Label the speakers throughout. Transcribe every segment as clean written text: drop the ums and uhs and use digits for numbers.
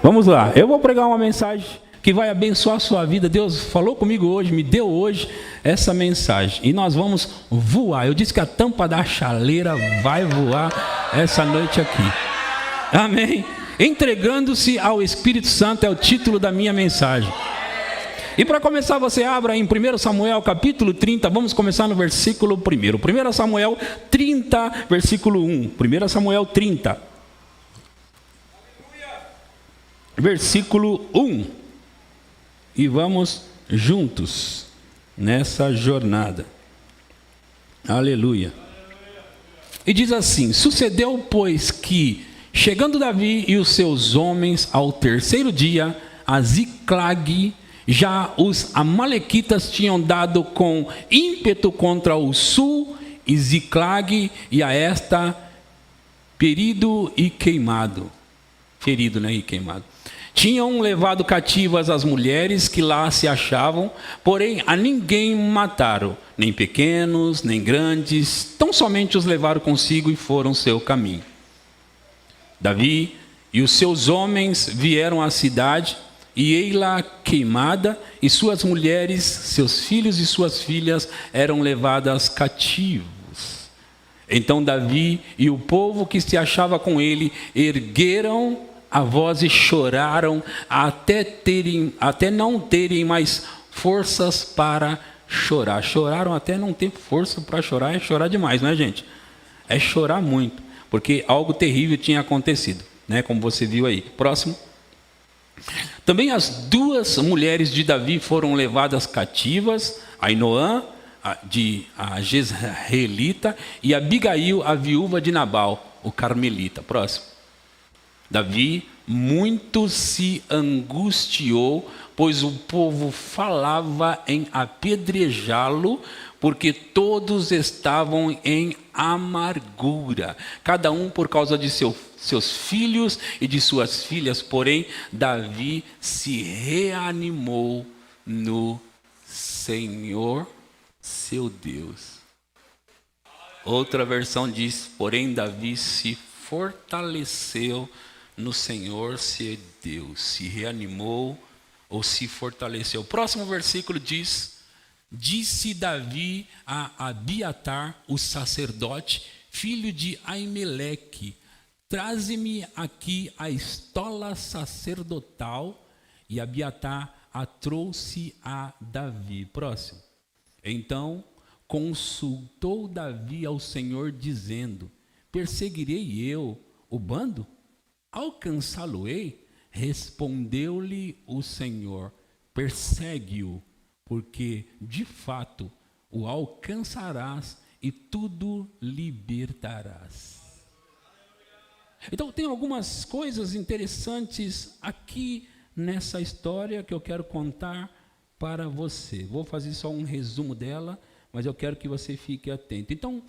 Speaker 1: Vamos lá, eu vou pregar uma mensagem que vai abençoar a sua vida. Deus falou comigo hoje, me deu hoje essa mensagem. E nós vamos voar. Eu disse que a tampa da chaleira vai voar essa noite aqui. Amém? Entregando-se ao Espírito Santo é o título da minha mensagem. E para começar, você abra em 1 Samuel capítulo 30, vamos começar no versículo 1. 1 Samuel 30, versículo 1. 1 Samuel 30, versículo 1. E vamos juntos nessa jornada. Aleluia. E diz assim: sucedeu, pois, que, chegando Davi e os seus homens ao terceiro dia, a Ziclag, já os amalequitas tinham dado com ímpeto contra o sul, e Ziclag e a esta ferido e queimado. Ferido, né, e queimado. Tinham levado cativas as mulheres que lá se achavam, porém a ninguém mataram, nem pequenos, nem grandes, tão somente os levaram consigo e foram seu caminho. Davi e os seus homens vieram à cidade, e ei-la queimada, e suas mulheres, seus filhos e suas filhas eram levadas cativos. Então Davi e o povo que se achava com ele ergueram a voz e choraram até não terem mais forças para chorar. Choraram até não ter força para chorar. É chorar demais, não é, gente? É chorar muito, porque algo terrível tinha acontecido, né? Como você viu aí. Próximo. Também as duas mulheres de Davi foram levadas cativas, Ainoã, a Jezreelita, e Abigail, a viúva de Nabal, o carmelita. Próximo. Davi muito se angustiou, pois o povo falava em apedrejá-lo, porque todos estavam em amargura, cada um por causa de seus filhos e de suas filhas. Porém, Davi se reanimou no Senhor, seu Deus. Outra versão diz: porém, Davi se fortaleceu no Senhor, seu Deus. Se reanimou ou se fortaleceu. O próximo versículo diz: disse Davi a Abiatar, o sacerdote, filho de Aimeleque: traze-me aqui a estola sacerdotal. E Abiatar a trouxe a Davi. Próximo. Então consultou Davi ao Senhor, dizendo: perseguirei eu o bando? Alcançá-lo-ei? Respondeu-lhe o Senhor: persegue-o, porque de fato o alcançarás e tudo libertarás. Então tem algumas coisas interessantes aqui nessa história que eu quero contar para você. Vou fazer só um resumo dela, mas eu quero que você fique atento. Então,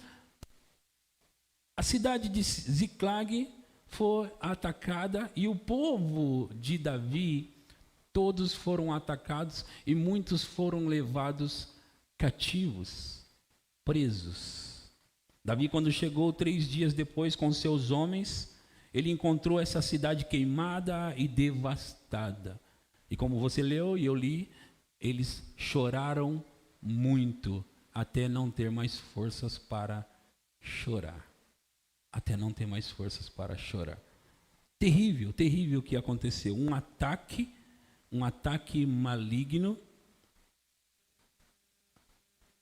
Speaker 1: a cidade de Ziclag foi atacada e o povo de Davi, todos foram atacados e muitos foram levados cativos, presos. Davi, quando chegou 3 dias depois com seus homens, ele encontrou essa cidade queimada e devastada. E como você leu e eu li, eles choraram muito até não ter mais forças para chorar. Até não ter mais forças para chorar. Terrível, terrível o que aconteceu. Um ataque maligno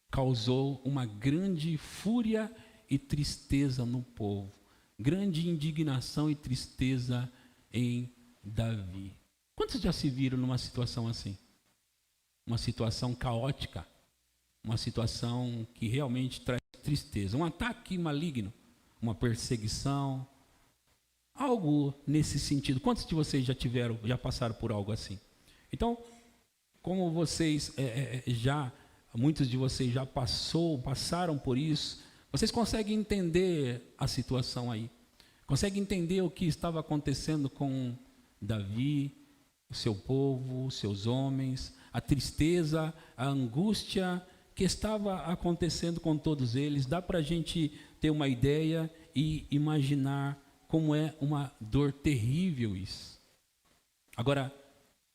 Speaker 1: causou uma grande fúria e tristeza no povo. Grande indignação e tristeza em Davi. Quantos já se viram numa situação assim? Uma situação caótica. Uma situação que realmente traz tristeza. Um ataque maligno. Uma perseguição, algo nesse sentido. Quantos de vocês já passaram por algo assim? Então, como vocês muitos de vocês já passaram por isso, vocês conseguem entender a situação aí? Conseguem entender o que estava acontecendo com Davi, o seu povo, os seus homens, a tristeza, a angústia que estava acontecendo com todos eles? Dá para a gente ter uma ideia e imaginar como é uma dor terrível isso. Agora,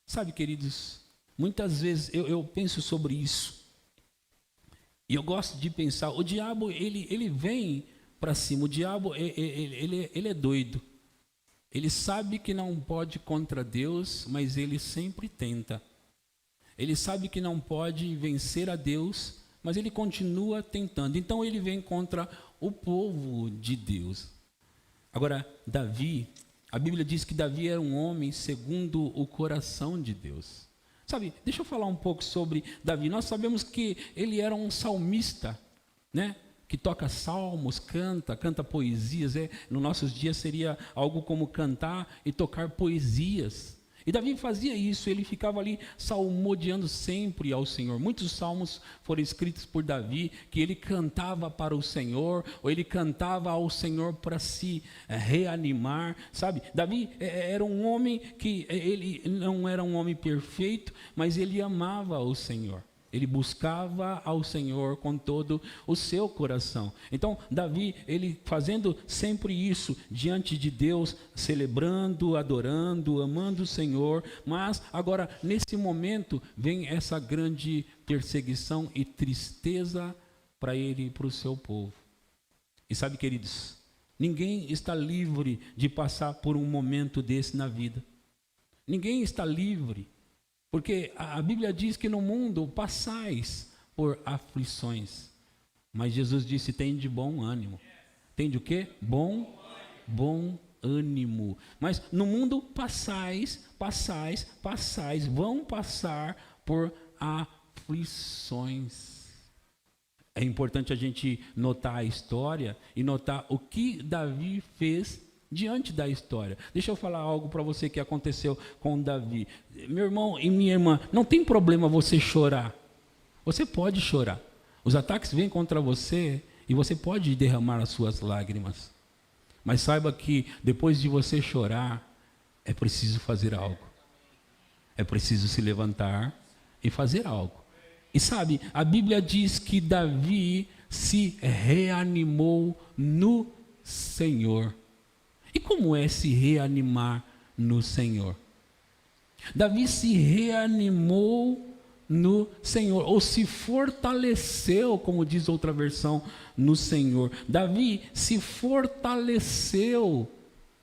Speaker 1: sabe, queridos, muitas vezes eu penso sobre isso. E eu gosto de pensar, o diabo, ele vem para cima. O diabo, ele é doido. Ele sabe que não pode contra Deus, mas ele sempre tenta. Ele sabe que não pode vencer a Deus, mas ele continua tentando. Então ele vem contra o povo de Deus. Agora, Davi, a Bíblia diz que Davi era um homem segundo o coração de Deus. Sabe, deixa eu falar um pouco sobre Davi. Nós sabemos que ele era um salmista, né? Que toca salmos, canta poesias. Nos nossos dias seria algo como cantar e tocar poesias. E Davi fazia isso, ele ficava ali salmodiando sempre ao Senhor. Muitos salmos foram escritos por Davi, que ele cantava para o Senhor, ou ele cantava ao Senhor para se reanimar, sabe? Davi era um homem que, ele não era um homem perfeito, mas ele amava o Senhor. Ele buscava ao Senhor com todo o seu coração. Então, Davi, ele fazendo sempre isso diante de Deus, celebrando, adorando, amando o Senhor. Mas agora, nesse momento, vem essa grande perseguição e tristeza para ele e para o seu povo. E sabe, queridos, ninguém está livre de passar por um momento desse na vida. Ninguém está livre. Porque a Bíblia diz que no mundo passais por aflições. Mas Jesus disse, tem de bom ânimo. Tem de o quê? Bom ânimo. Mas no mundo passais, vão passar por aflições. É importante a gente notar a história e notar o que Davi fez diante da história. Deixa eu falar algo para você que aconteceu com Davi. Meu irmão e minha irmã, não tem problema você chorar. Você pode chorar. Os ataques vêm contra você e você pode derramar as suas lágrimas. Mas saiba que depois de você chorar, é preciso fazer algo. É preciso se levantar e fazer algo. E sabe, a Bíblia diz que Davi se reanimou no Senhor. E como é se reanimar no Senhor? Davi se reanimou no Senhor, ou se fortaleceu, como diz outra versão, no Senhor. Davi se fortaleceu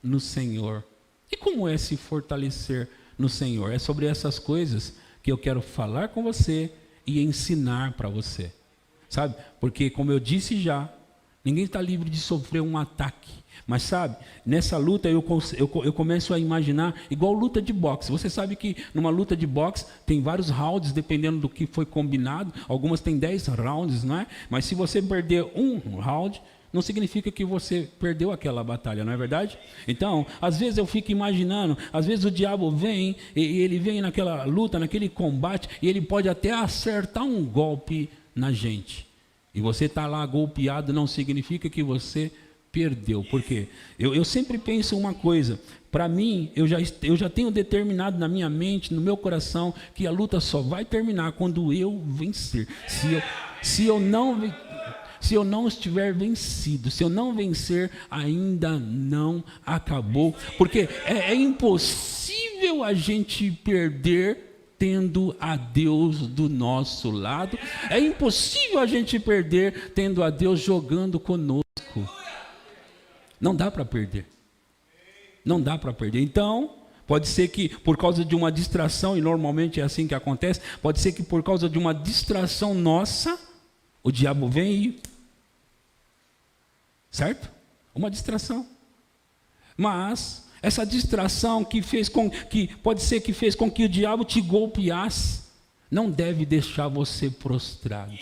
Speaker 1: no Senhor. E como é se fortalecer no Senhor? É sobre essas coisas que eu quero falar com você e ensinar para você. Sabe? Porque, como eu disse já, ninguém está livre de sofrer um ataque. Mas sabe, nessa luta eu começo a imaginar igual luta de boxe. Você sabe que numa luta de boxe tem vários rounds, dependendo do que foi combinado. Algumas tem 10 rounds, não é? Mas se você perder um round, não significa que você perdeu aquela batalha, não é verdade? Então, às vezes eu fico imaginando, às vezes o diabo vem, e ele vem naquela luta, naquele combate, e ele pode até acertar um golpe na gente. E você está lá golpeado, não significa que você perdeu. Por quê? Eu sempre penso uma coisa. Para mim, eu já tenho determinado na minha mente, no meu coração, que a luta só vai terminar quando eu vencer. Se eu não estiver vencido, se eu não vencer, ainda não acabou. Porque é impossível a gente perder tendo a Deus do nosso lado. É impossível a gente perder tendo a Deus jogando conosco. Não dá para perder. Não dá para perder. Então, pode ser que por causa de uma distração, e normalmente é assim que acontece, pode ser que por causa de uma distração nossa, o diabo vem e... Certo? Uma distração. Mas essa distração pode ser que fez com que o diabo te golpeasse, não deve deixar você prostrado.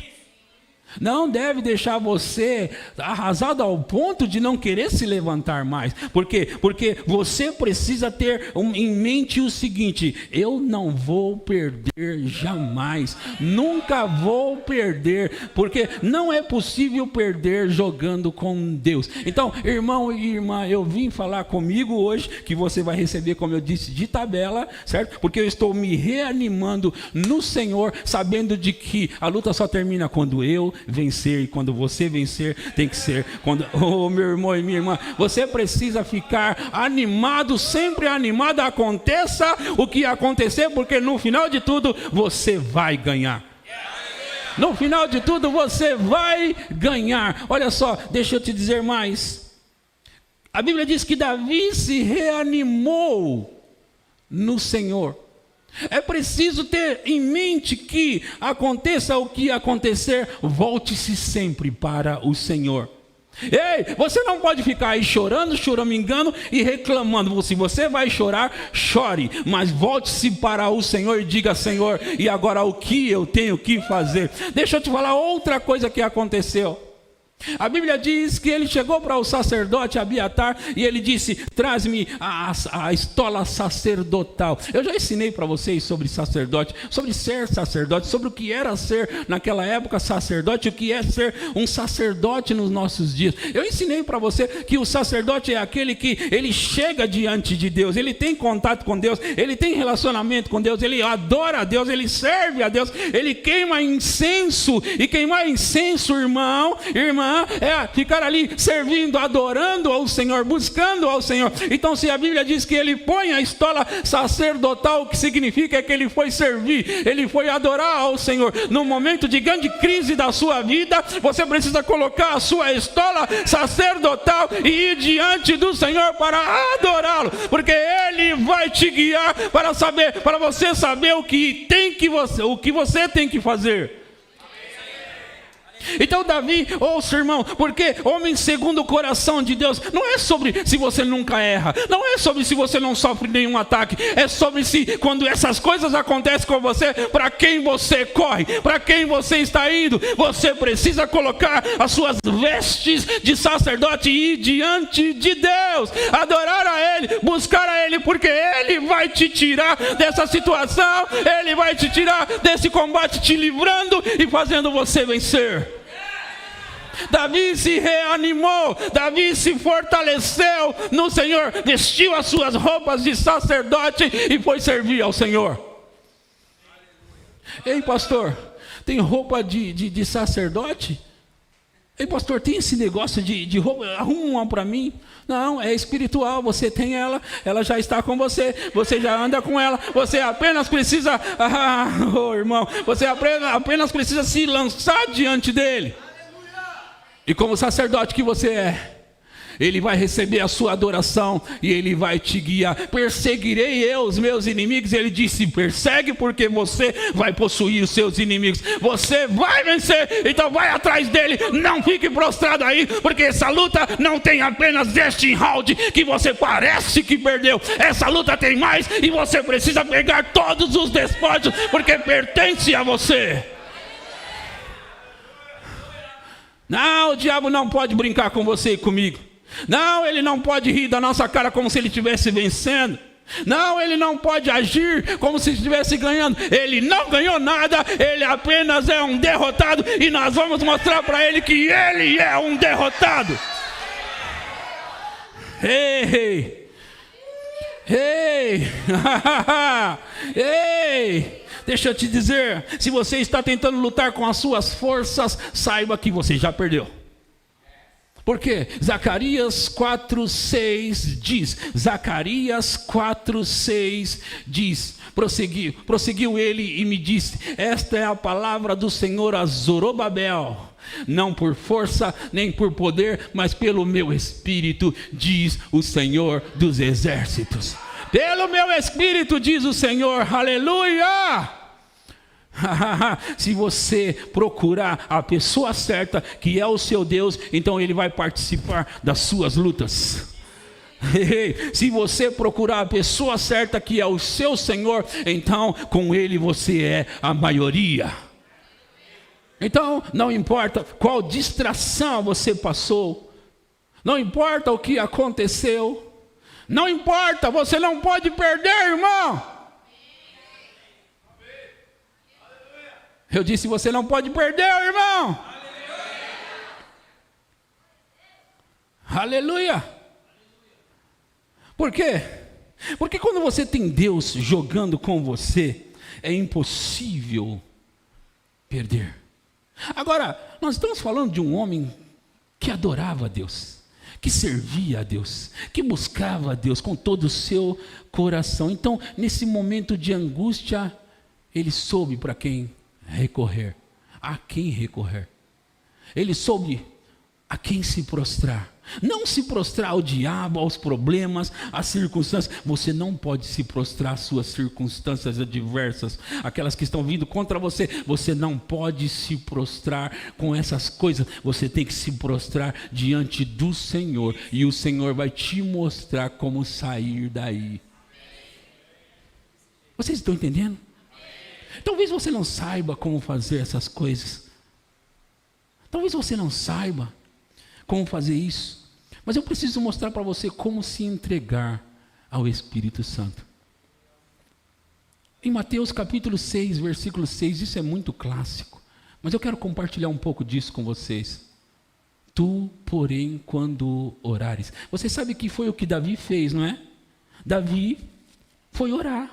Speaker 1: Não deve deixar você arrasado ao ponto de não querer se levantar mais. Por quê? Porque você precisa ter em mente o seguinte: eu não vou perder jamais. Nunca vou perder. Porque não é possível perder jogando com Deus. Então, irmão e irmã, eu vim falar comigo hoje, que você vai receber, como eu disse, de tabela, certo? Porque eu estou me reanimando no Senhor, sabendo de que a luta só termina quando eu vencer. E quando você vencer, tem que ser quando, oh, meu irmão e minha irmã, você precisa ficar animado, sempre animado, aconteça o que acontecer, porque no final de tudo você vai ganhar. No final de tudo você vai ganhar. Olha só, deixa eu te dizer mais. A Bíblia diz que Davi se reanimou no Senhor. É preciso ter em mente que aconteça o que acontecer, volte-se sempre para o Senhor. Ei, você não pode ficar aí chorando, choramingando e reclamando. Se você vai chorar, chore, mas volte-se para o Senhor e diga: Senhor, e agora o que eu tenho que fazer? Deixa eu te falar outra coisa que aconteceu. A Bíblia diz que ele chegou para o sacerdote Abiatar e ele disse: traz-me a estola sacerdotal. Eu já ensinei para vocês sobre sacerdote, sobre ser sacerdote, sobre o que era ser naquela época sacerdote, o que é ser um sacerdote nos nossos dias. Eu ensinei para você que o sacerdote é aquele que ele chega diante de Deus, ele tem contato com Deus, ele tem relacionamento com Deus, ele adora a Deus, ele serve a Deus, ele queima incenso. E queimar incenso, irmão, irmã, é ficar ali servindo, adorando ao Senhor, buscando ao Senhor. Então, se a Bíblia diz que ele põe a estola sacerdotal, o que significa é que ele foi servir, ele foi adorar ao Senhor. No momento de grande crise da sua vida, você precisa colocar a sua estola sacerdotal e ir diante do Senhor para adorá-lo, porque ele vai te guiar para você saber o que você tem que fazer. Então Davi, ouça, irmão, porque homem segundo o coração de Deus não é sobre se você nunca erra, não é sobre se você não sofre nenhum ataque, é sobre se quando essas coisas acontecem com você, para quem você corre, para quem você está indo. Você precisa colocar as suas vestes de sacerdote e ir diante de Deus, adorar a Ele, buscar a Ele, porque Ele vai te tirar dessa situação, Ele vai te tirar desse combate, te livrando e fazendo você vencer. Davi se reanimou, Davi se fortaleceu no Senhor, vestiu as suas roupas de sacerdote e foi servir ao Senhor. Ei, pastor, tem roupa de sacerdote? Ei, pastor, tem esse negócio de roupa? Arruma uma para mim. Não, é espiritual, você tem ela já está com você, você já anda com ela, você apenas precisa, irmão, você apenas precisa se lançar diante dele. E como sacerdote que você é, Ele vai receber a sua adoração e Ele vai te guiar. Perseguirei eu os meus inimigos. Ele disse: persegue, porque você vai possuir os seus inimigos. Você vai vencer, então vai atrás dele. Não fique prostrado aí, porque essa luta não tem apenas este round que você parece que perdeu. Essa luta tem mais e você precisa pegar todos os despojos, porque pertence a você. Não, o diabo não pode brincar com você e comigo. Não, ele não pode rir da nossa cara como se ele estivesse vencendo. Não, ele não pode agir como se estivesse ganhando. Ele não ganhou nada, ele apenas é um derrotado. E nós vamos mostrar para ele que ele é um derrotado. Ei, ei, ei. Deixa eu te dizer, se você está tentando lutar com as suas forças, saiba que você já perdeu. Por quê? Zacarias 4:6 diz, Zacarias 4:6 diz, prosseguiu ele e me disse: esta é a palavra do Senhor a Zorobabel, não por força nem por poder, mas pelo meu espírito, diz o Senhor dos exércitos. Pelo meu espírito, diz o Senhor, aleluia! Se você procurar a pessoa certa, que é o seu Deus, então Ele vai participar das suas lutas. Se você procurar a pessoa certa, que é o seu Senhor, então com Ele você é a maioria. Então não importa qual distração você passou, não importa o que aconteceu, não importa, você não pode perder, irmão. Eu disse: você não pode perder, irmão. Aleluia. Por quê? Porque quando você tem Deus jogando com você, é impossível perder. Agora, nós estamos falando de um homem que adorava a Deus, que servia a Deus, que buscava a Deus com todo o seu coração. Então, nesse momento de angústia, ele soube para quem recorrer, a quem recorrer. Ele soube a quem se prostrar. Não se prostrar ao diabo, aos problemas, às circunstâncias. Você não pode se prostrar às suas circunstâncias adversas, aquelas que estão vindo contra você. Você não pode se prostrar com essas coisas. Você tem que se prostrar diante do Senhor, e o Senhor vai te mostrar como sair daí. Vocês estão entendendo? Talvez você não saiba como fazer essas coisas. Talvez você não saiba como fazer isso. Mas eu preciso mostrar para você como se entregar ao Espírito Santo. Em Mateus capítulo 6, versículo 6, isso é muito clássico. Mas eu quero compartilhar um pouco disso com vocês. Tu, porém, quando orares. Você sabe que foi o que Davi fez, não é? Davi foi orar.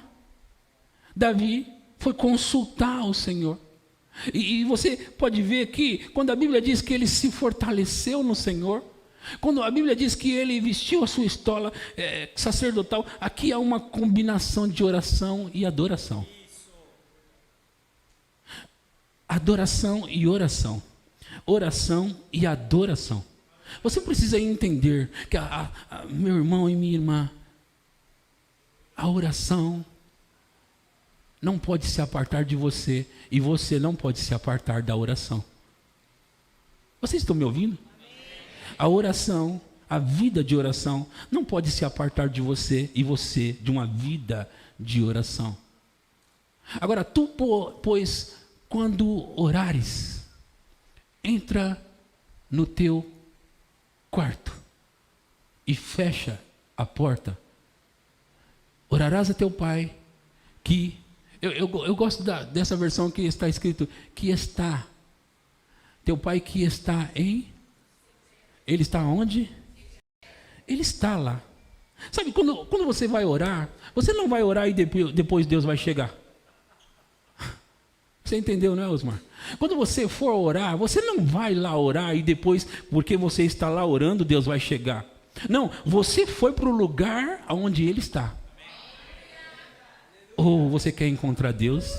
Speaker 1: Davi foi consultar o Senhor. E você pode ver que quando a Bíblia diz que ele se fortaleceu no Senhor, quando a Bíblia diz que ele vestiu a sua estola sacerdotal, aqui há uma combinação de oração e adoração. Adoração e oração. Oração e adoração. Você precisa entender que, meu irmão e minha irmã, a oração não pode se apartar de você, e você não pode se apartar da oração. Vocês estão me ouvindo? A oração, a vida de oração, não pode se apartar de você, e você de uma vida de oração. Agora, tu, pois, quando orares, entra no teu quarto e fecha a porta. Orarás a teu pai que... Eu gosto dessa versão que está escrito, que está. Teu pai que está em... Ele está onde? Ele está lá. Sabe, quando você vai orar, você não vai orar e depois Deus vai chegar. Você entendeu, não é, Osmar? Quando você for orar, você não vai lá orar e depois, porque você está lá orando, Deus vai chegar. Não, você foi para o lugar onde Ele está. Ou você quer encontrar Deus?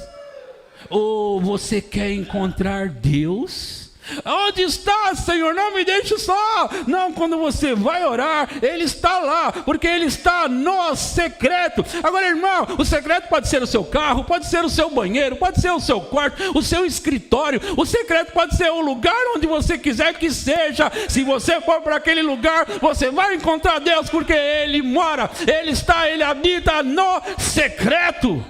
Speaker 1: Ou você quer encontrar Deus? Onde está, Senhor? Não me deixe só. Não, quando você vai orar, Ele está lá, porque Ele está no secreto. Agora, irmão, o secreto pode ser o seu carro, pode ser o seu banheiro, pode ser o seu quarto, o seu escritório. O secreto pode ser o lugar onde você quiser que seja. Se você for para aquele lugar, você vai encontrar Deus, porque Ele mora, Ele está, Ele habita no secreto.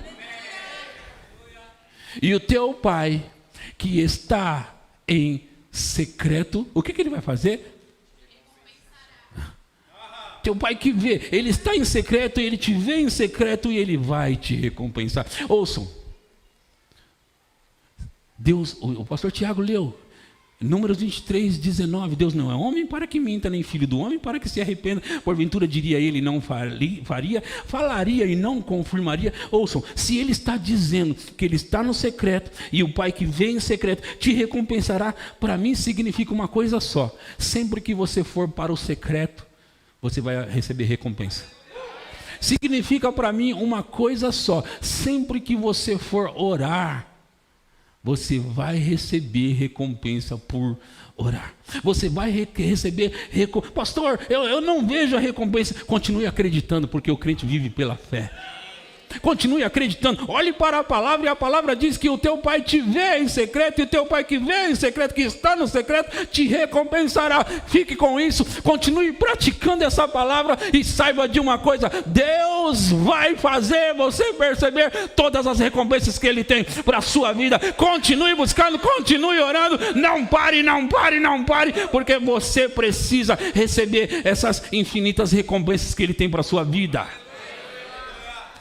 Speaker 1: E o teu Pai que está em secreto, o que Ele vai fazer? Teu Pai que vê, Ele está em secreto, Ele te vê em secreto e Ele vai te recompensar. Ouçam, Deus, o pastor Tiago leu, Números 23, 19, Deus não é homem para que minta, nem filho do homem para que se arrependa. Porventura diria ele, não faria, falaria e não confirmaria. Ouçam, se Ele está dizendo que Ele está no secreto, e o Pai que vê em secreto te recompensará, para mim significa uma coisa só: sempre que você for para o secreto, você vai receber recompensa. Significa para mim uma coisa só: sempre que você for orar, você vai receber recompensa por orar. Você vai receber recompensa. Pastor, eu não vejo a recompensa. Continue acreditando, porque o crente vive pela fé. Continue acreditando, olhe para a palavra, e a palavra diz que o teu Pai te vê em secreto, e o teu Pai que vê em secreto, que está no secreto, te recompensará. Fique com isso, continue praticando essa palavra, e saiba de uma coisa: Deus vai fazer você perceber todas as recompensas que Ele tem para a sua vida. Continue buscando, continue orando, não pare, não pare, não pare, porque você precisa receber essas infinitas recompensas que Ele tem para a sua vida.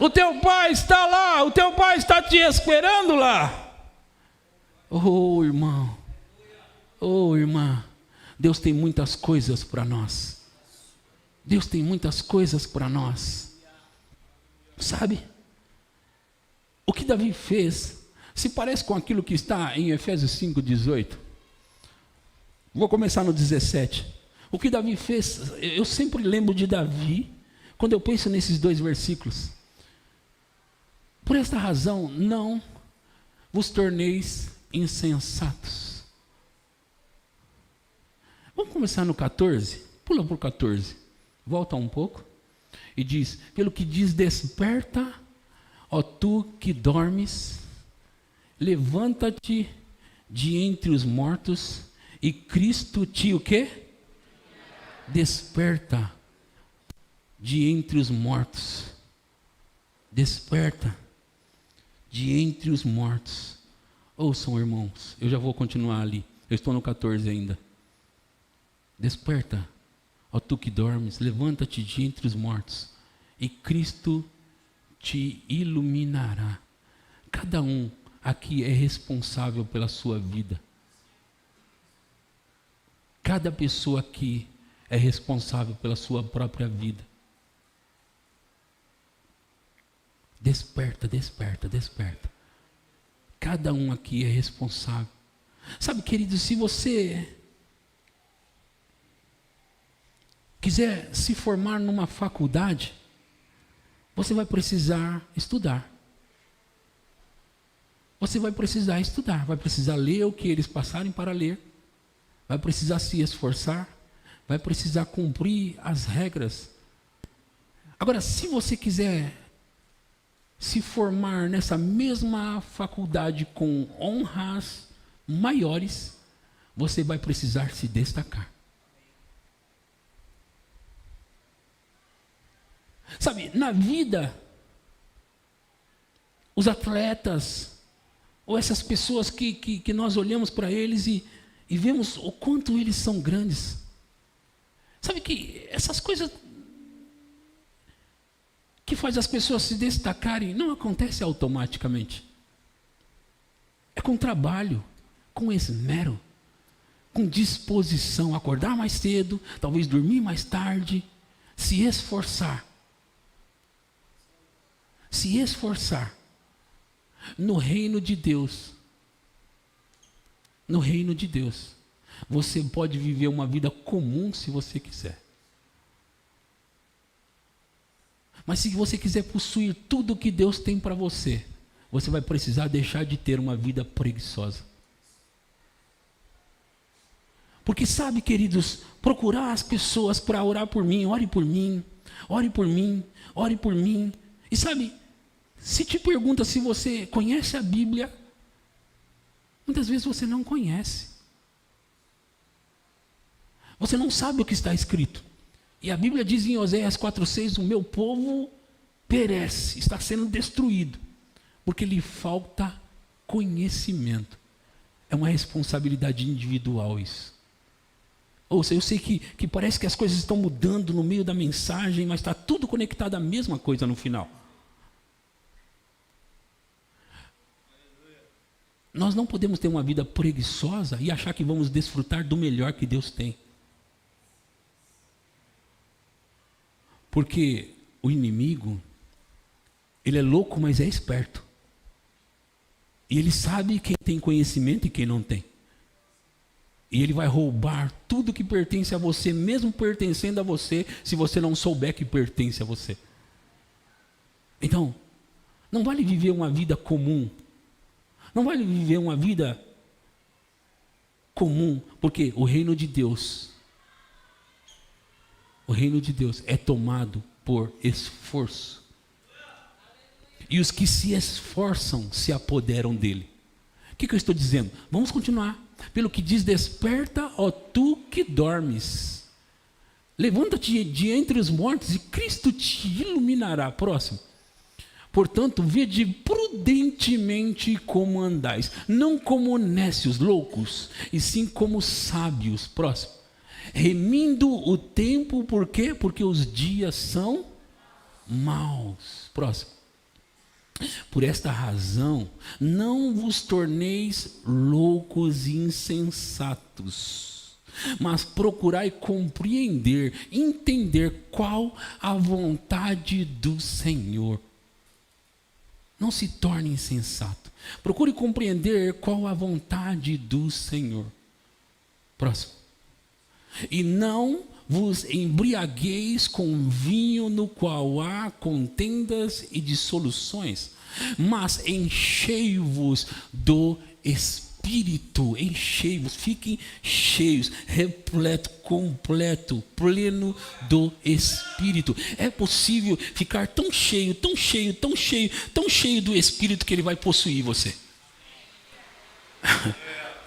Speaker 1: O teu Pai está lá, o teu Pai está te esperando lá. Oh, irmão, oh, irmã, Deus tem muitas coisas para nós. Deus tem muitas coisas para nós. Sabe? O que Davi fez Se parece com aquilo que está em Efésios 5,18. Vou começar no 17. O que Davi fez, eu sempre lembro de Davi, quando eu penso nesses 2 versículos. Por esta razão, não vos torneis insensatos. Vamos começar no 14? Pula para o 14. Volta um pouco. E diz, pelo que diz, desperta, ó tu que dormes, levanta-te de entre os mortos, e Cristo te o quê? Desperta de entre os mortos. Desperta de entre os mortos. Ouçam, irmãos, eu já vou continuar ali. Eu estou no 14 ainda. Desperta, ó tu que dormes, levanta-te de entre os mortos, e Cristo te iluminará. Cada um aqui é responsável pela sua vida. Cada pessoa aqui é responsável pela sua própria vida. Desperta, desperta, desperta. Cada um aqui é responsável. Sabe, querido, se você quiser se formar numa faculdade, você vai precisar estudar. Você vai precisar estudar, vai precisar ler o que eles passarem para ler, vai precisar se esforçar, vai precisar cumprir as regras. Agora, se você quiser se formar nessa mesma faculdade com honras maiores, você vai precisar se destacar. Sabe, na vida, os atletas, ou essas pessoas que nós olhamos para eles e vemos o quanto eles são grandes. Sabe que essas coisas que faz as pessoas se destacarem não acontece automaticamente. É com trabalho, com esmero, com disposição, acordar mais cedo, talvez dormir mais tarde, se esforçar. Se esforçar no reino de Deus. No reino de Deus. Você pode viver uma vida comum se você quiser. Mas se você quiser possuir tudo que Deus tem para você, você vai precisar deixar de ter uma vida preguiçosa. Porque sabe, queridos, procurar as pessoas para orar por mim, ore por mim, ore por mim, ore por mim. E sabe, se te pergunta se você conhece a Bíblia, muitas vezes você não conhece. Você não sabe o que está escrito. E a Bíblia diz em Oséias 4,6, o meu povo perece, está sendo destruído, porque lhe falta conhecimento. É uma responsabilidade individual isso. Ouça, eu sei que parece que as coisas estão mudando no meio da mensagem, mas está tudo conectado à mesma coisa no final. Nós não podemos ter uma vida preguiçosa e achar que vamos desfrutar do melhor que Deus tem. Porque o inimigo, ele é louco, mas é esperto. E ele sabe quem tem conhecimento e quem não tem. E ele vai roubar tudo que pertence a você, mesmo pertencendo a você, se você não souber que pertence a você. Então, não vale viver uma vida comum. Não vale viver uma vida comum, porque o reino de Deus é tomado por esforço. E os que se esforçam se apoderam dele. O que eu estou dizendo? Vamos continuar. Pelo que diz, desperta, ó tu que dormes. Levanta-te de entre os mortos e Cristo te iluminará. Próximo. Portanto, vede prudentemente como andais, não como nécios, loucos, e sim como sábios. Próximo. Remindo o tempo, por quê? Porque os dias são maus. Próximo. Por esta razão, não vos torneis loucos e insensatos, mas procurai compreender, entender qual a vontade do Senhor. Não se torne insensato. Procure compreender qual a vontade do Senhor. Próximo. E não vos embriagueis com vinho no qual há contendas e dissoluções, mas enchei-vos do Espírito. Enchei-vos, fiquem cheios, repleto, completo, pleno do Espírito. É possível ficar tão cheio, tão cheio, tão cheio, tão cheio do Espírito que Ele vai possuir você.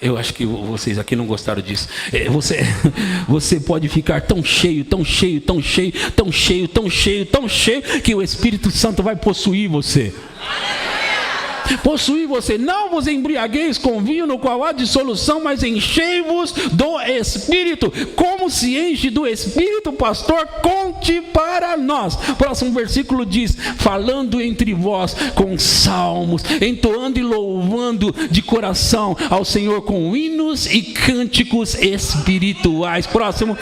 Speaker 1: Eu acho que vocês aqui não gostaram disso. Você pode ficar tão cheio, tão cheio, tão cheio, tão cheio, tão cheio, tão cheio, que o Espírito Santo vai possuir você. Possuir você. Não vos embriagueis com vinho no qual há dissolução, mas enchei-vos do Espírito. Como se enche do Espírito, pastor? Conte para nós. Próximo versículo diz: falando entre vós com salmos, entoando e louvando de coração ao Senhor com hinos e cânticos espirituais. Próximo,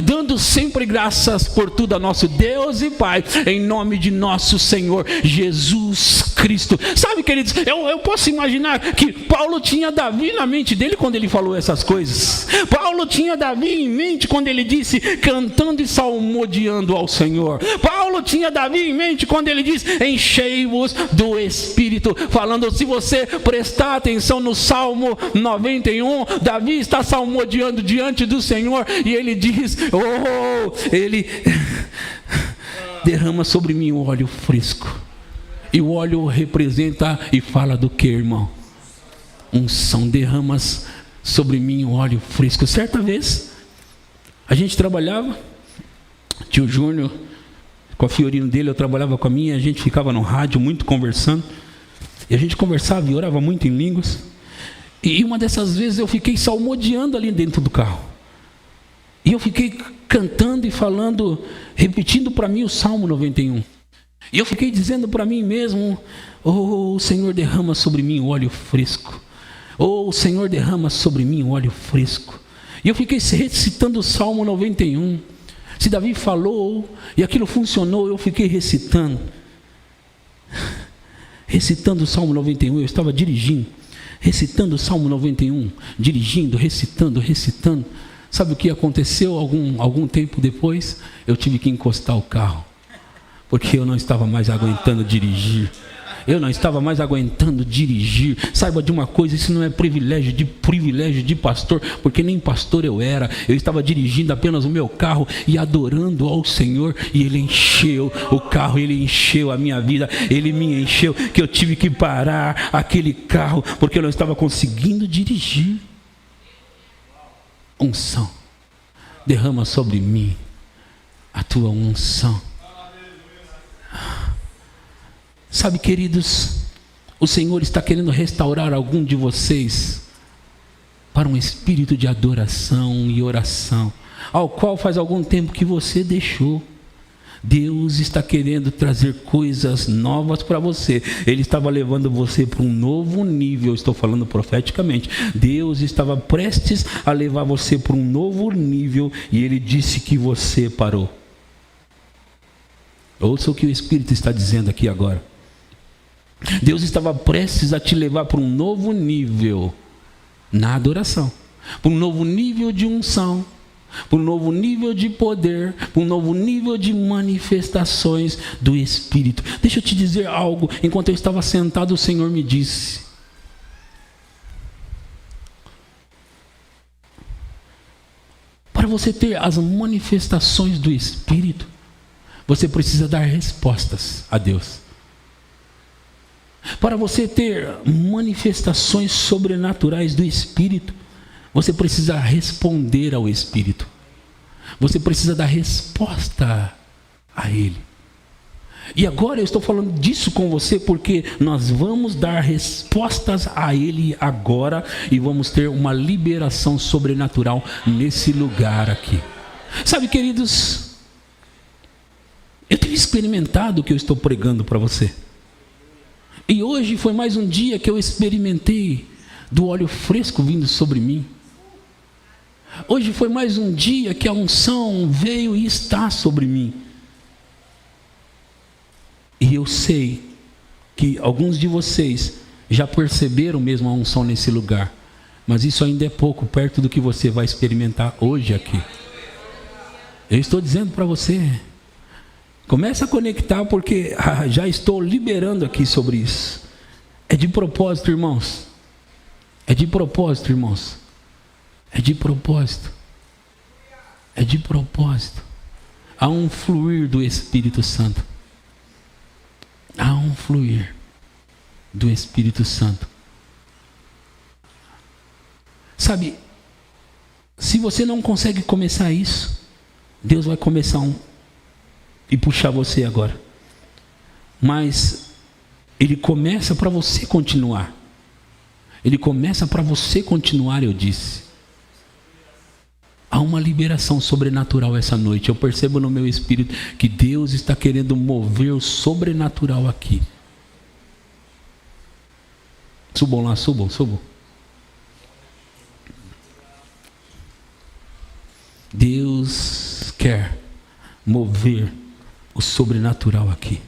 Speaker 1: dando sempre graças por tudo a nosso Deus e Pai, em nome de nosso Senhor Jesus Cristo. Sabe, queridos, eu posso imaginar que Paulo tinha Davi na mente dele quando ele falou essas coisas. Paulo tinha Davi em mente quando ele disse cantando e salmodiando ao Senhor. Paulo tinha Davi em mente quando ele diz enchei-vos do Espírito. Falando, se você prestar atenção no Salmo 91, Davi está salmodiando diante do Senhor e ele diz, ele derrama sobre mim o óleo fresco. E o óleo representa e fala do que, irmão? Unção. Derramas sobre mim o óleo fresco. Certa vez, a gente trabalhava, tio Júnior, com a Fiorino dele, eu trabalhava com a minha, a gente ficava no rádio muito conversando, e a gente conversava e orava muito em línguas, e uma dessas vezes eu fiquei salmodiando ali dentro do carro, e eu fiquei cantando e falando, repetindo para mim o Salmo 91, e eu fiquei dizendo para mim mesmo, o Senhor derrama sobre mim o óleo fresco, o Senhor derrama sobre mim o óleo fresco, e eu fiquei recitando o Salmo 91, se Davi falou e aquilo funcionou, eu fiquei recitando o Salmo 91, eu estava dirigindo, recitando o Salmo 91, dirigindo, recitando, sabe o que aconteceu algum tempo depois? Eu tive que encostar o carro, porque eu não estava mais aguentando dirigir. Saiba de uma coisa, isso não é privilégio de pastor, porque nem pastor eu era. Eu estava dirigindo apenas o meu carro e adorando ao Senhor, e Ele encheu o carro, Ele encheu a minha vida, Ele me encheu, que eu tive que parar aquele carro, porque eu não estava conseguindo dirigir. Unção, derrama sobre mim a tua unção. Sabe, queridos, o Senhor está querendo restaurar algum de vocês para um espírito de adoração e oração, ao qual faz algum tempo que você deixou. Deus está querendo trazer coisas novas para você. Ele estava levando você para um novo nível, estou falando profeticamente. Deus estava prestes a levar você para um novo nível e Ele disse que você parou. Ouça o que o Espírito está dizendo aqui agora. Deus estava prestes a te levar para um novo nível na adoração, para um novo nível de unção, para um novo nível de poder, para um novo nível de manifestações do Espírito. Deixa eu te dizer algo. Enquanto eu estava sentado, o Senhor me disse: para você ter as manifestações do Espírito, você precisa dar respostas a Deus. Para você ter manifestações sobrenaturais do Espírito, você precisa responder ao Espírito. Você precisa dar resposta a Ele. E agora eu estou falando disso com você porque nós vamos dar respostas a Ele agora e vamos ter uma liberação sobrenatural nesse lugar aqui. Sabe, queridos, eu tenho experimentado o que eu estou pregando para você. E hoje foi mais um dia que eu experimentei do óleo fresco vindo sobre mim. Hoje foi mais um dia que a unção veio e está sobre mim. E eu sei que alguns de vocês já perceberam mesmo a unção nesse lugar. Mas isso ainda é pouco, perto do que você vai experimentar hoje aqui. Eu estou dizendo para você, começa a conectar, porque já estou liberando aqui sobre isso. É de propósito, irmãos. É de propósito, irmãos. É de propósito. É de propósito. Há um fluir do Espírito Santo. Há um fluir do Espírito Santo. Sabe, se você não consegue começar isso, Deus vai começar e puxar você agora. Mas Ele começa para você continuar. Ele começa para você continuar, eu disse. Há uma liberação sobrenatural essa noite. Eu percebo no meu espírito que Deus está querendo mover o sobrenatural aqui. Subam lá, subam. Deus quer mover o sobrenatural aqui.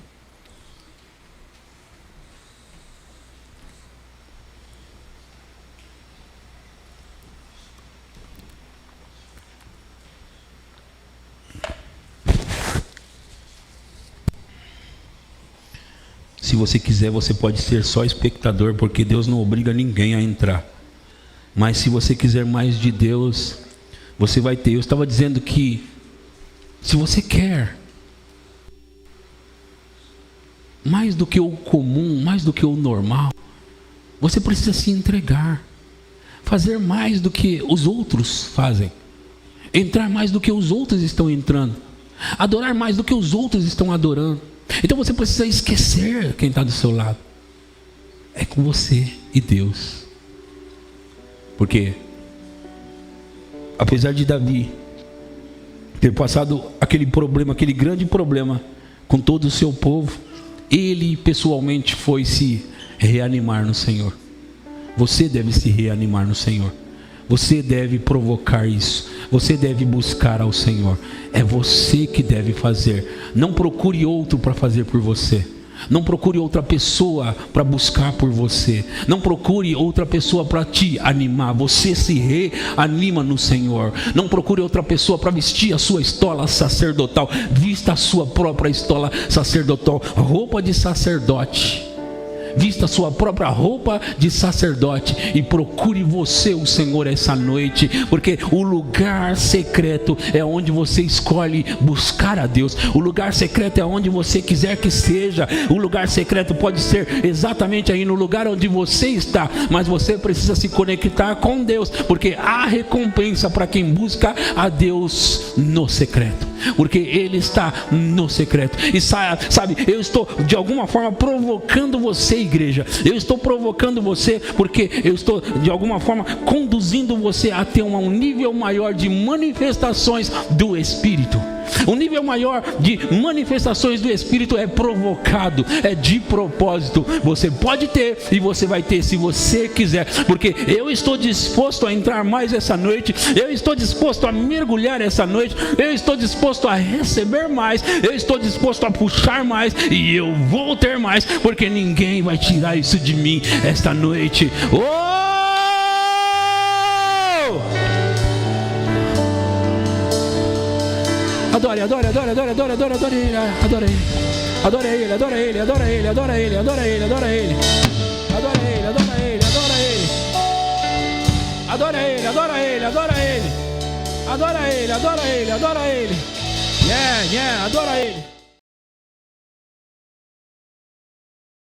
Speaker 1: Se você quiser, você pode ser só espectador, porque Deus não obriga ninguém a entrar. Mas se você quiser mais de Deus, você vai ter. Eu estava dizendo que se você quer mais do que o comum, mais do que o normal, você precisa se entregar, fazer mais do que os outros fazem, entrar mais do que os outros estão entrando, adorar mais do que os outros estão adorando. Então você precisa esquecer quem está do seu lado. É com você e Deus. Porque apesar de Davi ter passado aquele problema, aquele grande problema com todo o seu povo, ele pessoalmente foi se reanimar no Senhor. Você deve se reanimar no Senhor. Você deve provocar isso. Você deve buscar ao Senhor. É você que deve fazer. Não procure outro para fazer por você. Não procure outra pessoa para buscar por você. Não procure outra pessoa para te animar. Você se reanima no Senhor. Não procure outra pessoa para vestir a sua estola sacerdotal. Vista a sua própria estola sacerdotal. Roupa de sacerdote. Vista a sua própria roupa de sacerdote e procure você o Senhor essa noite, porque o lugar secreto é onde você escolhe buscar a Deus. O lugar secreto é onde você quiser que seja. O lugar secreto pode ser exatamente aí no lugar onde você está, mas você precisa se conectar com Deus, porque há recompensa para quem busca a Deus no secreto, porque Ele está no secreto. E sabe, eu estou de alguma forma provocando você, igreja. Eu estou provocando você porque eu estou de alguma forma conduzindo você a ter um nível maior de manifestações do Espírito. O nível maior de manifestações do Espírito é provocado, é de propósito. Você pode ter e você vai ter se você quiser, porque eu estou disposto a entrar mais essa noite, eu estou disposto a mergulhar essa noite, eu estou disposto a receber mais, eu estou disposto a puxar mais e eu vou ter mais, porque ninguém vai tirar isso de mim esta noite. Adore ele, adore ele, adore ele, adore ele, adore ele, adore ele, adore ele, adore ele, adore ele, adore ele, adore ele, adore ele, adora ele, adora ele, adora ele, adora ele, adora ele, adora ele.